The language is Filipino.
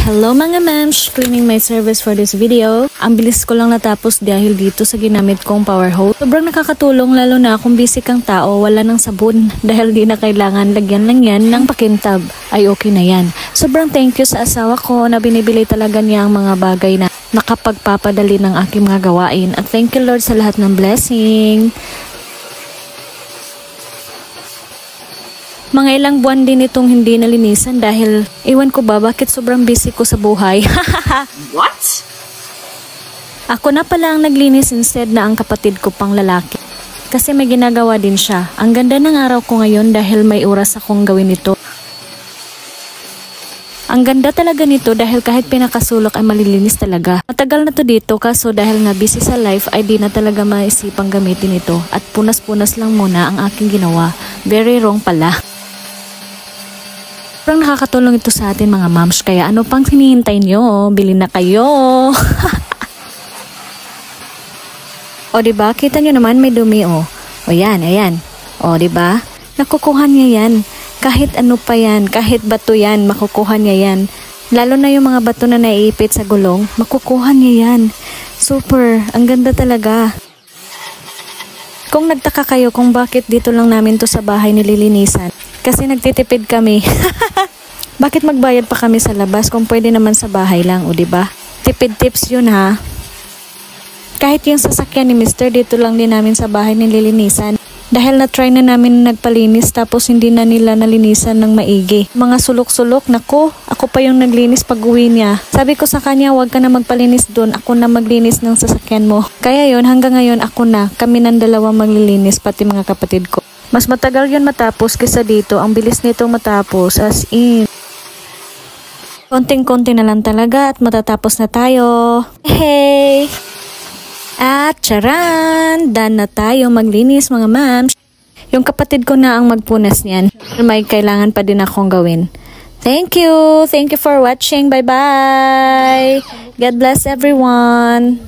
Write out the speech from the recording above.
Hello mga mams! Cleaning my service for this video. Ang bilis ko lang natapos dahil dito sa ginamit kong power hose. Sobrang nakakatulong lalo na kung busy kang tao, wala ng sabon. Dahil di na kailangan lagyan lang yan ng pakintab. Ay okay na yan. Sobrang thank you sa asawa ko na binibili talaga niya ang mga bagay na nakapagpapadali ng aking mga gawain. At thank you Lord sa lahat ng blessing. Mga ilang buwan din itong hindi nalinisan dahil iwan ko ba bakit sobrang busy ko sa buhay. What? Ako na pala ang naglinis instead na ang kapatid ko pang lalaki. Kasi may ginagawa din siya. Ang ganda ng araw ko ngayon dahil may oras akong gawin ito. Ang ganda talaga nito dahil kahit pinakasulok ay malilinis talaga. Matagal na to dito kaso dahil nga busy sa life ay di na talaga maisipang gamitin ito. At punas-punas lang muna ang aking ginawa. Very wrong pala. Sobrang nakakatulong ito sa atin mga moms, kaya ano pang hinihintay nyo? Bili na kayo! O diba? Kita nyo naman may dumi o. O yan, ayan. O diba? Nakukuha niya yan. Kahit ano pa yan, kahit bato yan, makukuha niya yan. Lalo na yung mga bato na naiipit sa gulong, makukuha niya yan. Super, ang ganda talaga. Kung nagtaka kayo kung bakit dito lang namin to sa bahay nililinisan, kasi nagtitipid kami. Bakit magbayad pa kami sa labas kung pwede naman sa bahay lang, o diba? Tipid tips yun ha. Kahit yung sasakyan ni Mr. dito lang din namin sa bahay nililinisan. Dahil na-try na namin nagpalinis tapos hindi na nila nalinisan ng maigi. Mga sulok-sulok, nako, ako pa yung naglinis pag uwi niya. Sabi ko sa kanya, huwag ka na magpalinis doon, ako na maglinis ng sasakyan mo. Kaya yun, hanggang ngayon ako na, kami ng dalawang maglilinis pati mga kapatid ko. Mas matagal yun matapos kaysa dito. Ang bilis nito matapos as in. Konting-konti na lang talaga at matatapos na tayo. Hey! At charan! Done na tayo maglinis mga mams. Yung kapatid ko na ang magpunas niyan. May kailangan pa din akong gawin. Thank you! Thank you for watching. Bye-bye! God bless everyone!